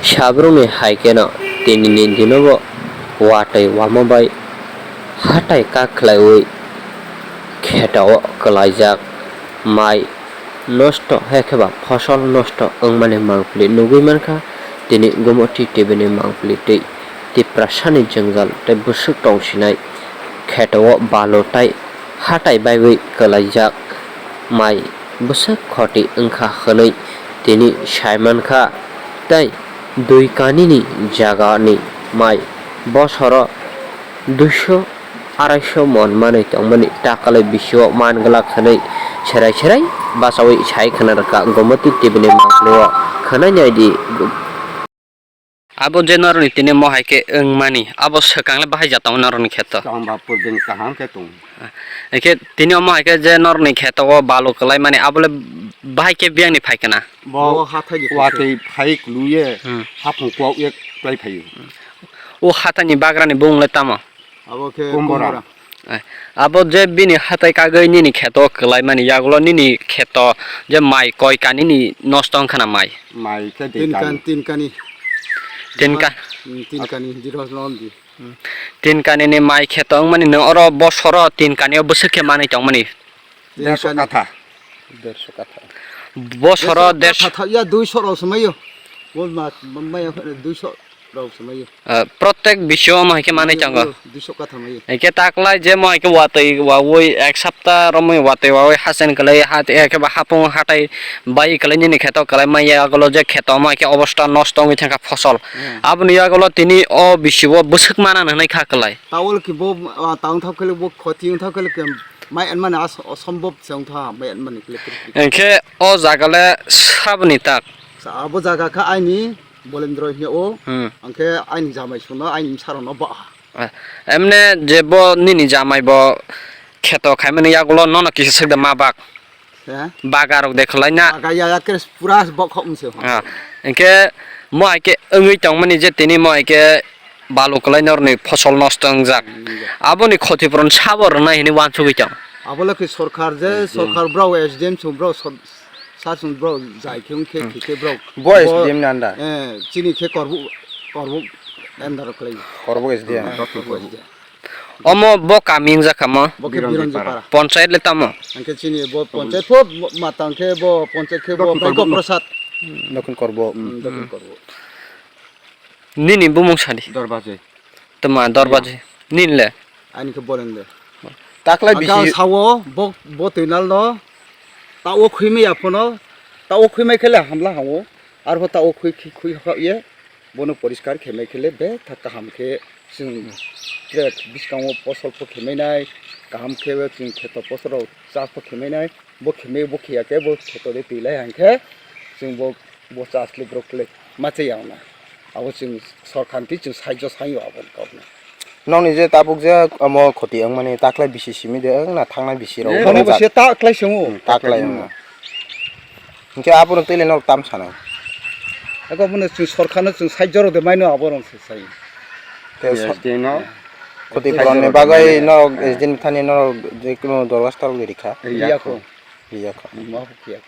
sabrungni haikeno tinini dinobo watai wamabai hatai kaklaiwi Kheto Kwlaijak mai nosto hekeba fosol nosto angmani mangpli nugui mankha tini gumoti tebini mangpli tei tiprasani jangal tei busuk tongsinai Kheto balotai hatai baiwi Kwlaijak mai busuk khoti wngkha hwnwi tini saimankha tei dui kanini jagani mai bosoro 200-250 mon manui tongmani takalai bisio manglak khanai serai basawi sai khanarka gomoti tibini manglo khanai nyai abo je norni tini mohaike mani abo sekangle bahai jatong norni kheto Bapur ben kaham ketung. eke tini mohaike je norni kheto balu kalai mani abole bahai ke biangni phaikana Bo wate phaik luye hapung kwak ye klai phai. o hatani bagrani bungle tamo Abo ke kumbora. abo je bini hatai kagai nini kheto kalai mani yagulo nini kheto je mai koi kanini nostong khana mai Mai ke de tin kani diros londi tin kanini mai kheto mani no oro bosoro tin kanio busukhe mani tongmani 150 katha. bosoro 150 kata ya 200 ro samayo bol ma maya 200 ro samayo প্রত্যেক বিশ্ব মহিকে মানে চাঙ্গ 200 kata mayo একে তাকলাই যে মহিকে ওয়াতই ওই এক সপ্তাহ রমই ওয়াতই ওই হাসেন কলাই হাত একে বা হাপুং হাটাই বাই কলাই নিনি খেত কলাই মাইয়া আগলো যে খেত মহিকে অবস্থা নষ্ট হই থাকা ফসল আপনি আগলো তিনি অ বিশ্ব বুসুক মানা নাই খাকলাই tawol ki bo taung thak kele bo khoti thak kele kem mai an man as সম্ভব seung tha mai an man kele একে অ জাগালে সাবনি তাক abo jaga kha aini bolendro hi o angke aini jamai suno aini sarono ba এমনে যে ব নিনি জামাই ব খেত খাইমানি আগলো নন কিছু সেদা মা বাক বাগারক দেখলাই না gaya ya ke pura bok khom se একে মইকে ওই তংমানি যে তিনি মইকে বালু কলাই নরনি ফসল নষ্ট যাক আবনি ক্ষতিপূরণ সাবর না হিনি ওয়ানসু গইতাম abole ki sarkar je sarkar brau sdm sum brau sasung brau jai khung ke brau Boys dim nanda. chini ke korbu endar klai Karbook SDM. অমো ব কামিং জাকামো bo ke biranjoy para panchayat লেতামো angke chini bo panchayat pho matang ke bo panchayat ke bo baiko prasad Dokun Karbook. dokun korbo নিনি বুমুং Sunny Dorbaje. তোমা দরবাজে নিনলে ani ke bolende Taklai aga bisi sawo bo tinal no tawo khimi apono tawo khimi khele hamla hawo ar ho tawo khui ye bono poriskar khemai khele be thakka hamke sing trek biskamo posol pho khemai nai kaham khebe sing kheto posoro chas pho khemai nai bo khemai bo khia ke bo kheto de pilai hangke sing bo chas le brokle mache yauna abo sing sorkanti sing saijo sayo abon kawna nongni je tabuk je amo khoti ang mani taklai bisi simi de na thangnai bisi ro. bono bo se ta klai sungu Taklai ang. Nke apun tele no tam sana. aga bono sing sorkano sing saijo ro de maino aboron se sai SDM no. Khoti puron ne bagai no SDM thani no je kono dorgastar le rikha. iya ko Iya kha. ma ho kia